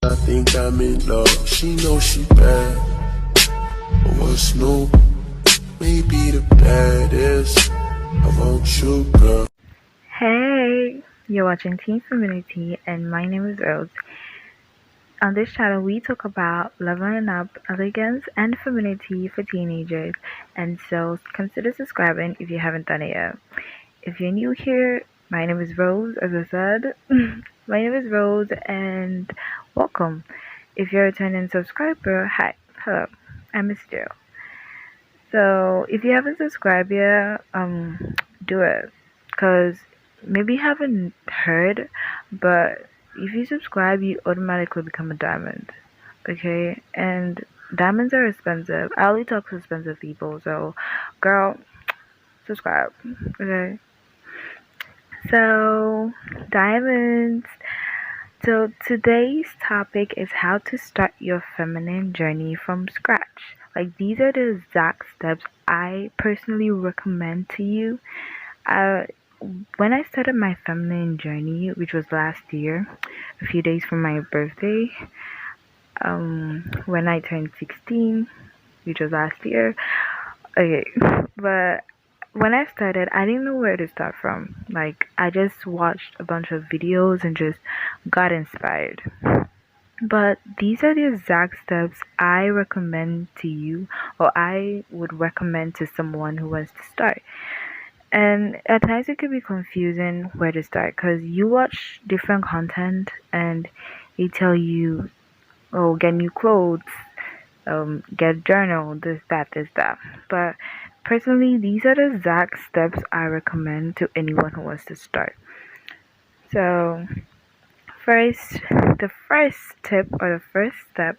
I think I'm in love. She knows she bad. But what's new? Maybe the baddest. I want you, girl. Hey, you're watching Teen Femininity, and my name is Rose. On this channel, we talk about leveling up, elegance, and femininity for teenagers, and so consider subscribing if you haven't done it yet. If you're new here, my name is Rose, as I said. My name is Rose, and welcome. If you're a returning subscriber, hi, hello, I missed you. So if you haven't subscribed yet, do it, cause maybe you haven't heard, but if you subscribe, you automatically become a diamond. Okay, and diamonds are expensive. I only talk to expensive people, so girl, subscribe. Okay, so diamonds. So today's topic is how to start your feminine journey from scratch. Like, these are the exact steps I personally recommend to you. When I started my feminine journey, which was last year, a few days from my birthday, when I turned 16, which was last year. Okay, but when I started, I didn't know where to start from. Like, I just watched a bunch of videos and just got inspired. But these are the exact steps I recommend to you, or I would recommend to someone who wants to start. And at times it could be confusing where to start because you watch different content and they tell you, oh, get new clothes, get a journal, this, that, this, that. But personally, these are the exact steps I recommend to anyone who wants to start. So, the first tip or the first step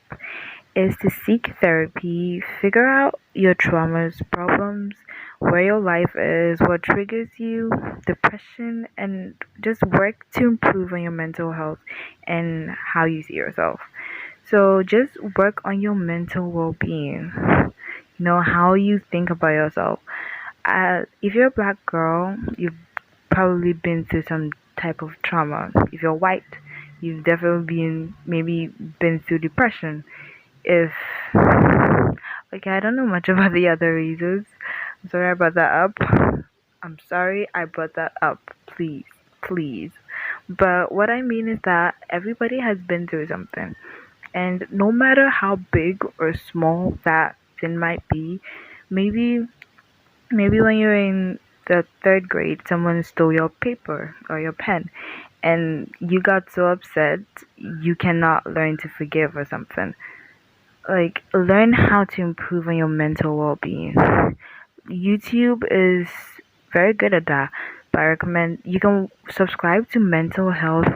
is to seek therapy, figure out your traumas, problems, where your life is, what triggers you, depression, and just work to improve on your mental health and how you see yourself. So just work on your mental well-being. You know, how you think about yourself. If you're a black girl, you've probably been through some type of trauma. If you're white, you've definitely been through depression. If Okay, I don't know much about the other reasons. I'm sorry I brought that up. I'm sorry I brought that up. Please, please. But what I mean is that everybody has been through something. And no matter how big or small that thing might be, maybe when you're in the third grade, someone stole your paper or your pen, and you got so upset you cannot learn to forgive or something. Like, learn how to improve on your mental well-being. YouTube is very good at that. But I recommend you can subscribe to mental health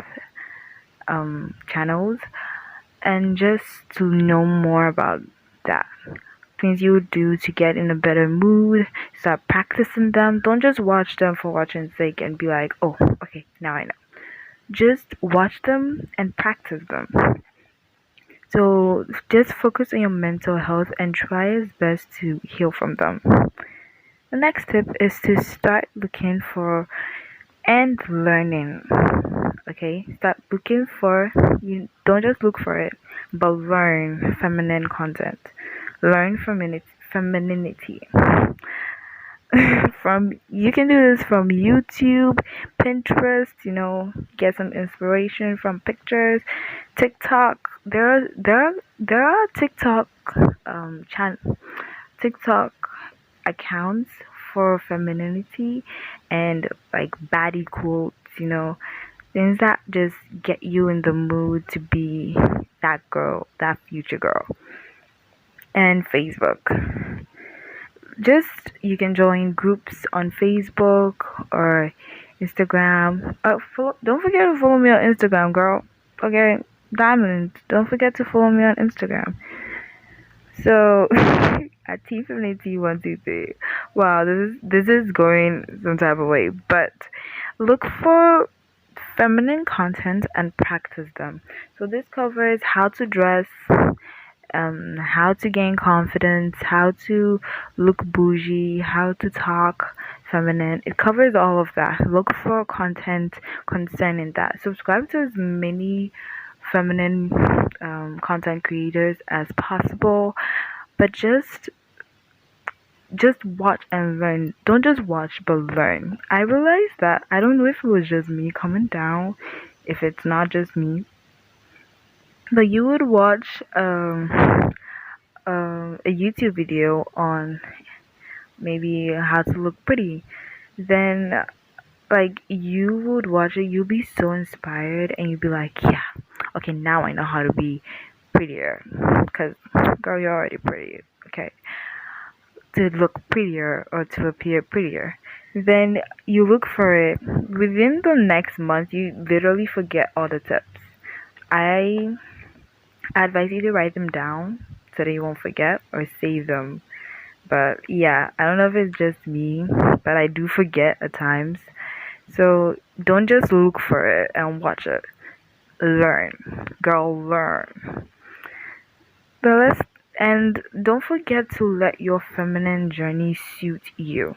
channels and just to know more about that. Things you would do to get in a better mood, start practicing them. Don't just watch them for watching's sake and be like, oh, okay, now I know. Just watch them and practice them. So just focus on your mental health and try as best to heal from them. The next tip is to start looking for and learning. Okay, start looking for, you don't just look for it, but learn feminine content. Learn femininity. You can do this from YouTube, Pinterest, get some inspiration from pictures, TikTok. There are TikTok accounts for femininity and like baddie quotes, things that just get you in the mood to be that girl, that future girl. And Facebook. Just you can join groups on Facebook or Instagram. Don't forget to follow me on Instagram, girl. Okay, Diamond. Don't forget to follow me on Instagram. So at T123. Wow, this is going some type of way. But look for feminine content and practice them. So this covers how to dress, how to gain confidence, how to look bougie, how to talk feminine. It covers all of that. Look for content concerning that. Subscribe to as many feminine content creators as possible, but just watch and learn. Don't just watch, but learn. I realized that I don't know if it was just me coming down, if it's not just me, but you would watch a YouTube video on maybe how to look pretty. Then, like, you would watch it, you'll be so inspired, and you'll be like, yeah, okay, now I know how to be prettier. Because, girl, you're already pretty, okay? To look prettier or to appear prettier. Then you look for it. Within the next month, you literally forget all the tips. I advise you to write them down so that you won't forget or save them. But yeah, I don't know if it's just me, but I do forget at times. So don't just look for it and watch it. Learn. Girl, learn. But let's and don't forget to let your feminine journey suit you.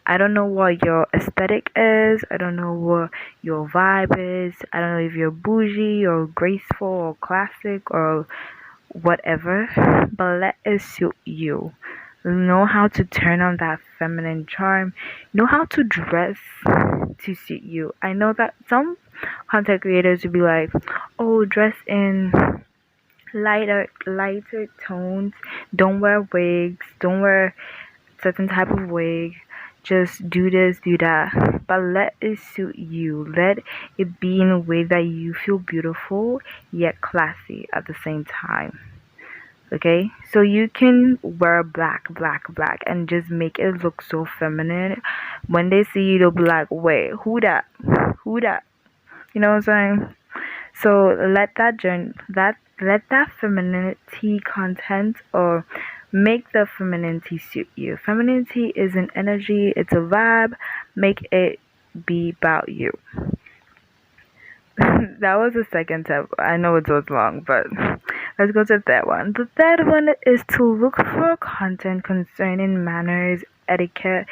I don't know what your aesthetic is. I don't know what your vibe is. I don't know if you're bougie or graceful or classic or whatever, but let it suit you. Know how to turn on that feminine charm. Know how to dress to suit you. I know that some content creators will be like, oh, dress in lighter tones. Don't wear wigs. Don't wear certain type of wig. Just do this, do that. But let it suit you. Let it be in a way that you feel beautiful yet classy at the same time. Okay, so you can wear black, and just make it look so feminine. When they see you, they'll be like, wait, who that? Who that? You know what I'm saying? So let that femininity content or make the femininity suit you. Femininity is an energy, it's a vibe. Make it be about you. That was the second tip. I know it was long, but let's go to the third one. The third one is to look for content concerning manners, etiquette,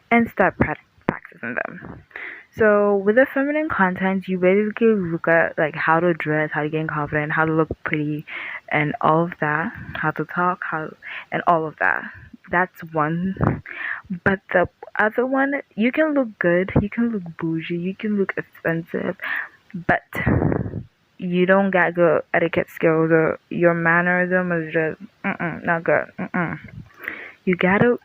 and start practicing them. So with the feminine content, you basically look at like how to dress, how to get confident, how to look pretty, and all of that. How to talk, how and all of that. That's one. But the other one, you can look good, you can look bougie, you can look expensive, but you don't got good etiquette skills or your mannerism is just not good. You gotta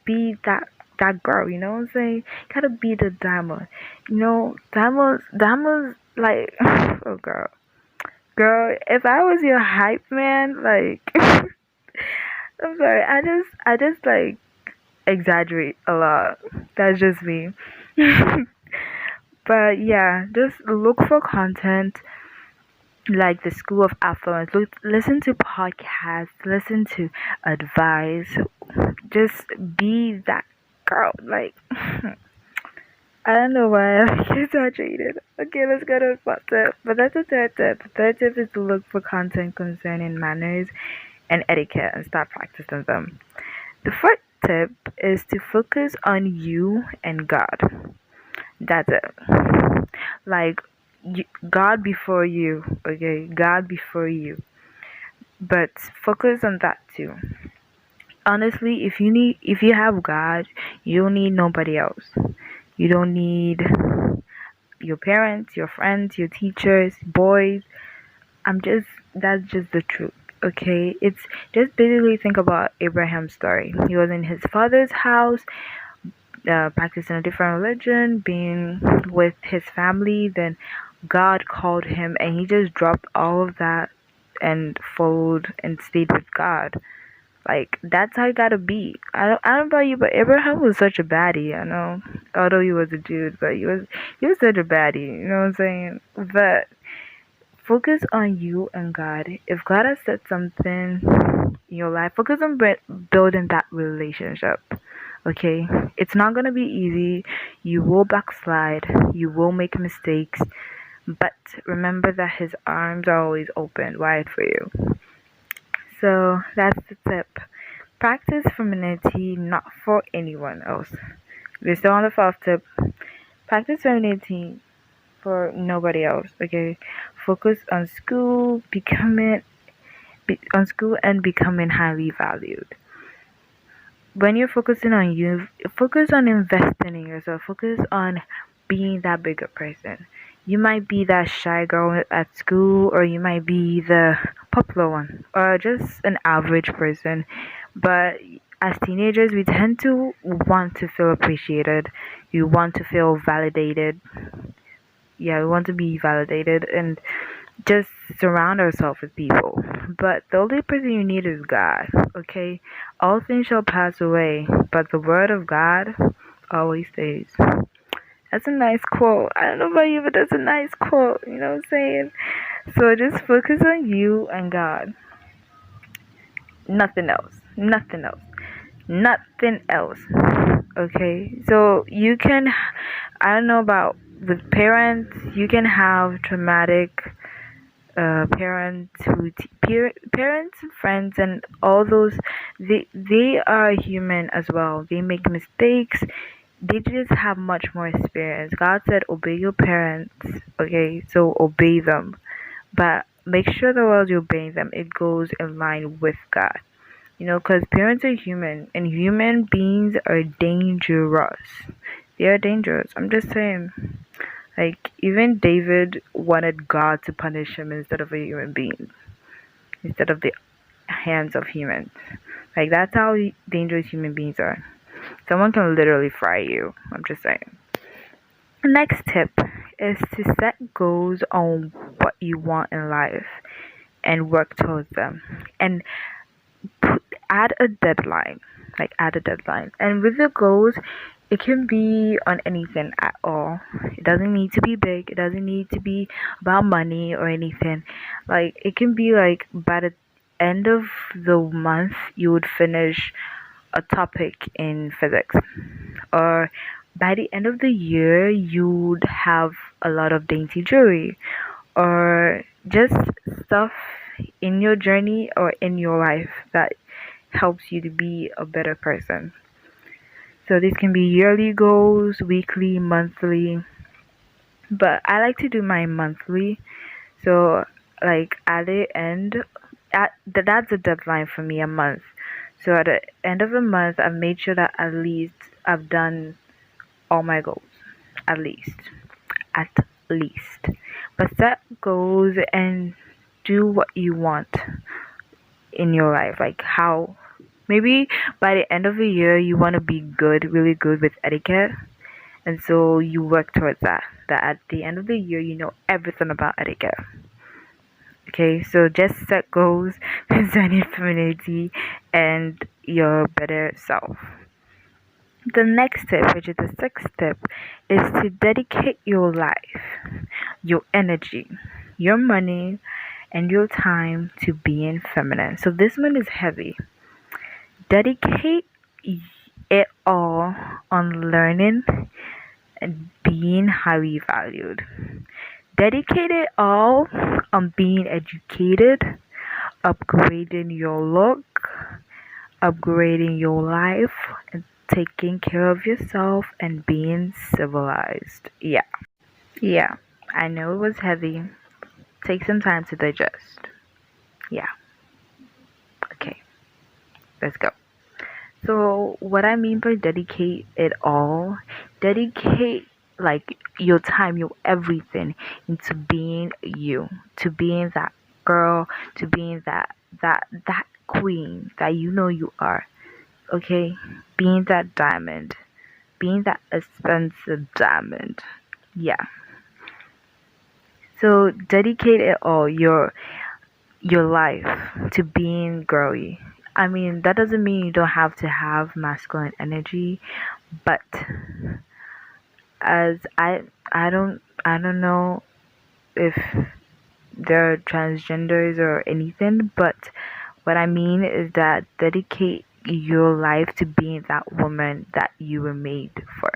be that girl, you know what I'm saying? You gotta be the diamond. You know, diamonds like oh girl, if I was your hype man, like I'm sorry, I just like exaggerate a lot. That's just me. But yeah, just look for content like the School of Affluence. Listen to podcasts, listen to advice. Just be that girl. Like, I don't know why I like exaggerated. Okay, let's go to the fourth tip. But that's the third tip. The third tip is to look for content concerning manners and etiquette and start practicing them. The fourth tip is to focus on you and God. That's it. Like God before you, okay? God before you. But focus on that too. Honestly, if you have God, you don't need nobody else. You don't need your parents, your friends, your teachers, boys. That's just the truth. Okay, it's just basically think about Abraham's story. He was in his father's house, practicing a different religion, being with his family. Then God called him, and he just dropped all of that and followed and stayed with God. Like that's how you gotta be. I don't know about you, but Abraham was such a baddie. I know, although he was a dude, but he was such a baddie. You know what I'm saying? But focus on you and God. If God has said something in your life, focus on building that relationship. Okay, it's not gonna be easy. You will backslide. You will make mistakes, but remember that His arms are always open wide for you. So that's the tip. Practice femininity not for anyone else. We're still on the fourth tip. Practice femininity for nobody else. Okay, focus on school and becoming highly valued. When you're focusing on you, focus on investing in yourself. Focus on being that bigger person. You might be that shy girl at school, or you might be the popular one, or just an average person. But as teenagers, we tend to want to feel appreciated. You want to feel validated. Yeah, we want to be validated and just surround ourselves with people. But the only person you need is God, okay? All things shall pass away, but the word of God always stays. That's a nice quote. I don't know about you, but that's a nice quote. You know what I'm saying? So just focus on you and God. Nothing else. Nothing else. Nothing else. Okay? So you can, I don't know about with parents, you can have traumatic parents, friends, and all those. They are human as well. They make mistakes. They just have much more experience. God said, "Obey your parents." Okay, so obey them, but make sure that while you're obeying them, it goes in line with God. You know, because parents are human, and human beings are dangerous. They are dangerous. I'm just saying. Like, even David wanted God to punish him instead of a human being, instead of the hands of humans. Like, that's how dangerous human beings are. Someone can literally fry you. I'm just saying. Next tip is to set goals on what you want in life and work towards them. And add a deadline. Like, add a deadline. And with the goals, it can be on anything at all. It doesn't need to be big. It doesn't need to be about money or anything. Like, it can be like by the end of the month, you would finish a topic in physics. Or by the end of the year, you would have a lot of dainty jewelry. Or just stuff in your journey or in your life that helps you to be a better person. So these can be yearly goals, weekly, monthly, but I like to do my monthly. So like at the end, that's a deadline for me, a month. So at the end of the month, I've made sure that at least I've done all my goals. At least. At least. But set goals and do what you want in your life. Like how maybe by the end of the year you want to be good, really good with etiquette. And so you work towards that. That at the end of the year you know everything about etiquette. Okay, so just set goals concerning femininity and your better self. The next tip, which is the sixth tip, is to dedicate your life, your energy, your money, and your time to being feminine. So this one is heavy. Dedicate it all on learning and being highly valued. Dedicate it all on being educated, upgrading your look, upgrading your life, and taking care of yourself and being civilized. Yeah. Yeah. I know it was heavy. Take some time to digest. Yeah. Okay. Let's go. So, what I mean by dedicate it all, dedicate like your time, your everything into being you, to being that girl, to being that queen that you know you are. Okay? Being that diamond, being that expensive diamond. Yeah. So, dedicate it all, your life to being girly. I mean, that doesn't mean you don't have to have masculine energy, but as I don't know if they're transgenders or anything, but what I mean is that dedicate your life to being that woman that you were made for.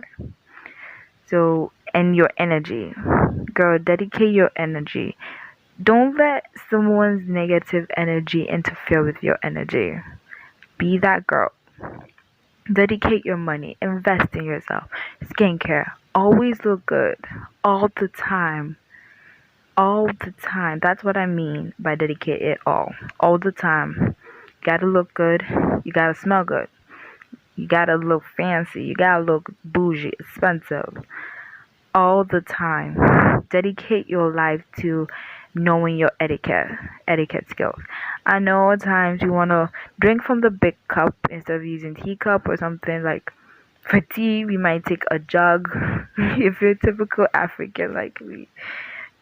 So, and your energy. Girl, dedicate your energy. Don't let someone's negative energy interfere with your energy. Be that girl. Dedicate your money, invest in yourself. Skincare, always look good, all the time. All the time. That's what I mean by dedicate it all the time. You gotta look good, you gotta smell good, you gotta look fancy, you gotta look bougie, expensive, all the time. Dedicate your life to knowing your etiquette skills. I know at times you wanna drink from the big cup instead of using teacup or something. Like for tea, we might take a jug. If you're typical African like me,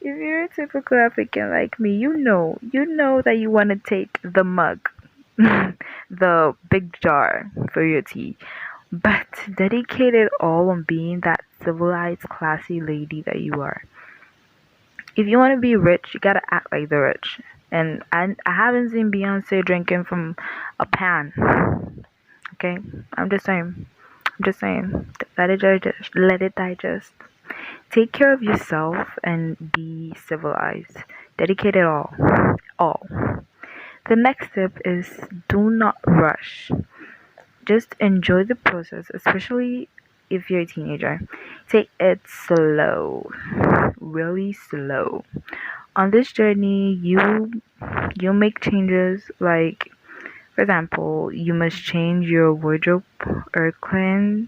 if you're a typical African like me, you know that you want to take the mug, the big jar for your tea, but dedicate it all on being that civilized, classy lady that you are. If you want to be rich, you gotta act like the rich. And I haven't seen Beyonce drinking from a pan. Okay, I'm just saying. I'm just saying. Let it digest. Let it digest. Take care of yourself and be civilized. Dedicate it all. All. The next tip is do not rush. Just enjoy the process, especially if you're a teenager. Take it slow. Really slow. On this journey, you make changes like for example, you must change your wardrobe or cleanse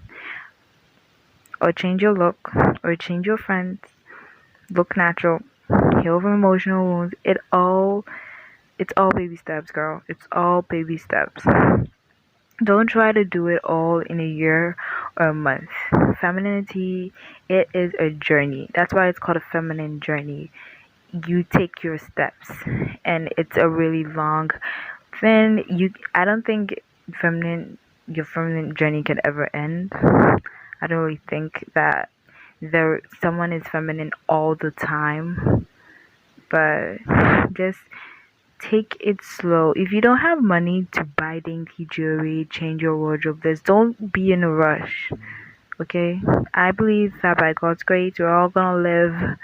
or change your look or change your friends, look natural, heal from emotional wounds. It's all baby steps, girl. It's all baby steps. Don't try to do it all in a year or a month. Femininity, it is a journey. That's why it's called a feminine journey. You take your steps, and it's a really long thing. I don't think feminine your feminine journey can ever end. I don't really think that someone is feminine all the time, but just take it slow. If you don't have money to buy dainty jewelry, change your wardrobe, don't be in a rush. Okay? I believe that by God's grace, we're all gonna live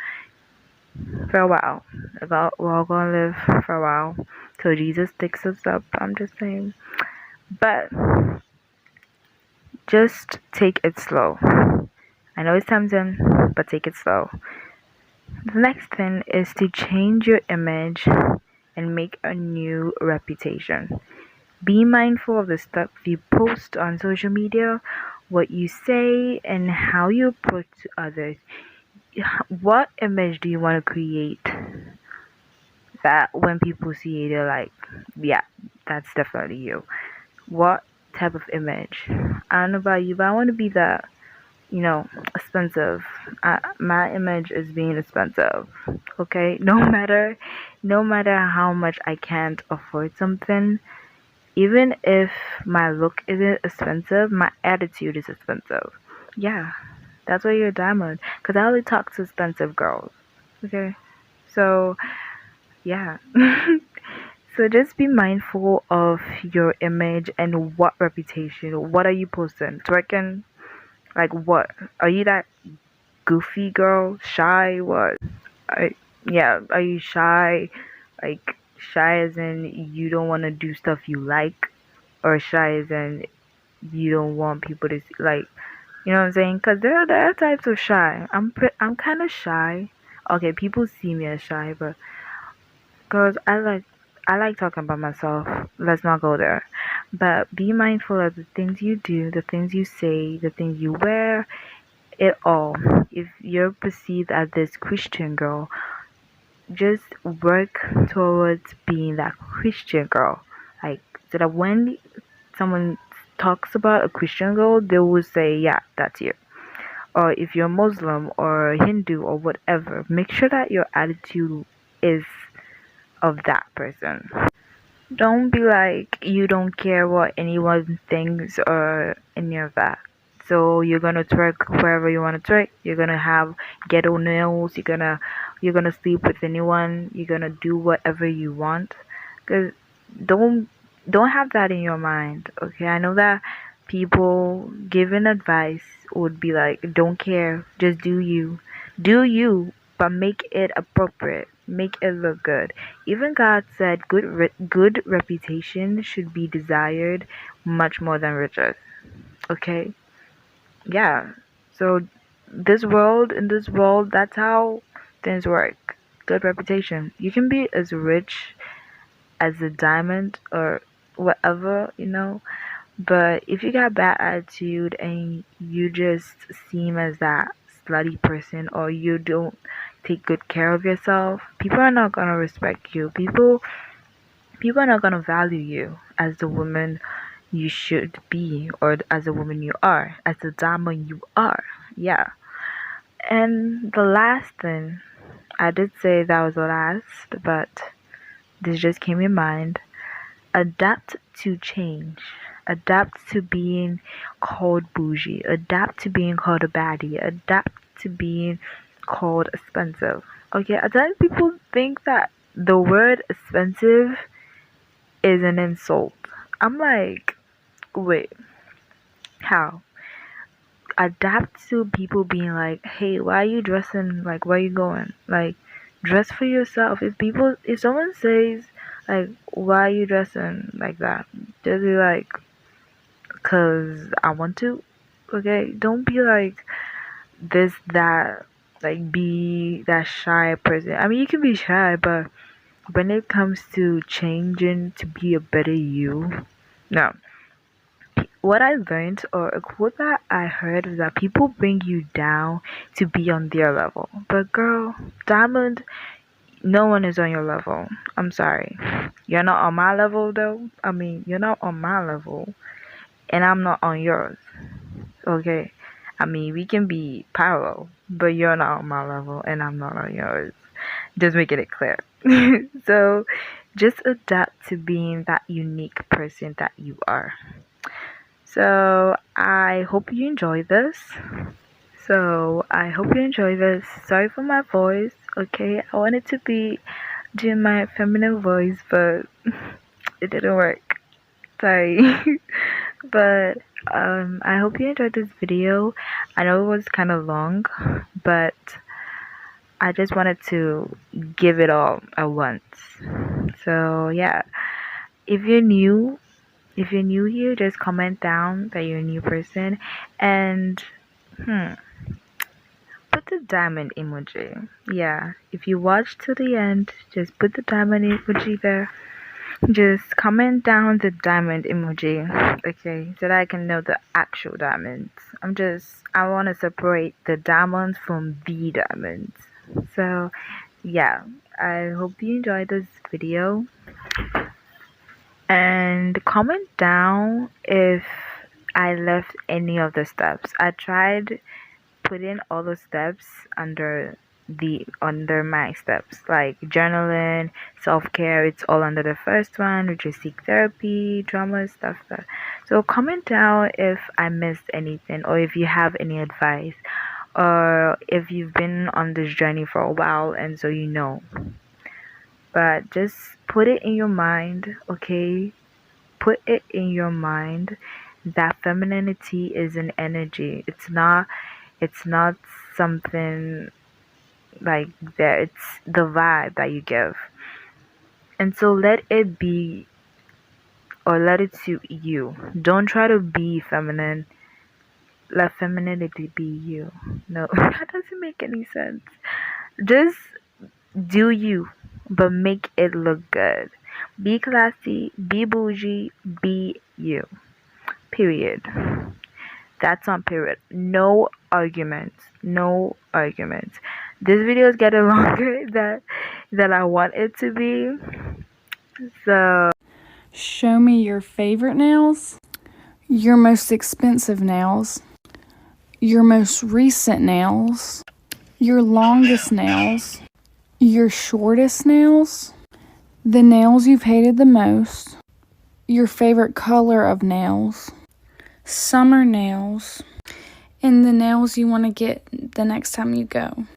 for a while. We're all gonna live for a while till Jesus takes us up. I'm just saying. But just take it slow. I know it's tempting, but take it slow. The next thing is to change your image and make a new reputation. Be mindful of the stuff you post on social media, what you say, and how you approach to others. What image do you want to create that when people see it, they're like, yeah, that's definitely you? What type of image? I don't know about you, but I want to be that, expensive. My image is being expensive. Okay, no matter how much I can't afford something, even if my look isn't expensive, my attitude is expensive. Yeah, that's why you're a diamond. Cause I only talk to expensive girls. Okay, so yeah. So just be mindful of your image and what reputation. What are you posting? Twerking? Like what? Are you that goofy girl? Shy? What? Are, yeah, are you shy? Like shy as in you don't want to do stuff you like, or shy as in you don't want people to see, like, you know what I'm saying? Cause there are types of shy. I'm kind of shy. Okay, people see me as shy, but cause I like talking about myself. Let's not go there. But be mindful of the things you do, the things you say, the things you wear, it all. If you're perceived as this Christian girl, just work towards being that Christian girl. Like, so that when someone talks about a Christian girl, they will say, yeah, that's you. Or if you're Muslim or Hindu or whatever, make sure that your attitude is of that person. Don't be like you don't care what anyone thinks or any of that. So you're gonna twerk wherever you wanna twerk. You're gonna have ghetto nails. You're gonna sleep with anyone. You're gonna do whatever you want. Cause don't don't have that in your mind. Okay, I know that people giving advice would be like, don't care, just do you, but make it appropriate. Make it look good. Even God said good reputation should be desired much more than riches. Okay? Yeah. So in this world, that's how things work. Good reputation. You can be as rich as a diamond or whatever, but if you got bad attitude and you just seem as that slutty person, or you don't take good care of yourself, people are not gonna respect you. People are not gonna value you as the woman you should be, or as a woman you are, as the diamond you are. Yeah. And the last thing, I did say that was the last, but this just came in mind. Adapt to change. Adapt to being called bougie. Adapt to being called a baddie. Adapt to being called expensive. Okay, I think people think that the word expensive is an insult. I'm like, wait, how? Adapt to people being like, hey, why are you dressing like, where you going? Like, dress for yourself. If someone says, like, why are you dressing like that? Just be like, cause I want to. Okay, don't be like this, that, like, be that shy person. I mean, you can be shy, but when it comes to changing to be a better you, no. What I learned, or a quote that I heard, is that people bring you down to be on their level. But girl, Diamond, no one is on your level. I'm sorry. You're not on my level though. I mean, you're not on my level, and I'm not on yours. Okay? I mean, we can be parallel, but you're not on my level and I'm not on yours. Just making it clear. So, just adapt to being that unique person that you are. So, I hope you enjoy this. Sorry for my voice, okay? I wanted to be doing my feminine voice, but it didn't work. Sorry. But I hope you enjoyed this video. I know it was kind of long, but I just wanted to give it all at once. So yeah, if you're new, here, just comment down that you're a new person, and put the diamond emoji. Yeah, if you watch to the end, just put the diamond emoji there. Just comment down the diamond emoji, okay, so that I can know the actual diamonds. I want to separate the diamonds from the diamonds. So, yeah, I hope you enjoyed this video. And comment down if I left any of the steps. I tried putting all the steps under my steps, like journaling, self-care. It's all under the first one, which is seek therapy, drama stuff. So comment down if I missed anything, or if you have any advice, or if you've been on this journey for a while and so but just put it in your mind, okay? Put it in your mind that femininity is an energy. It's not something like that. It's the vibe that you give. And so let it be, or let it suit you. Don't try to be feminine. Let femininity be you. No, that doesn't make any sense. Just do you, but make it look good. Be classy, be bougie, be you. Period. That's on period. No arguments. No arguments. This video is getting longer than I want it to be. So Show me your favorite nails, your most expensive nails, your most recent nails, your longest nails, your shortest nails, the nails you've hated the most, your favorite color of nails, summer nails, and the nails you want to get the next time you go.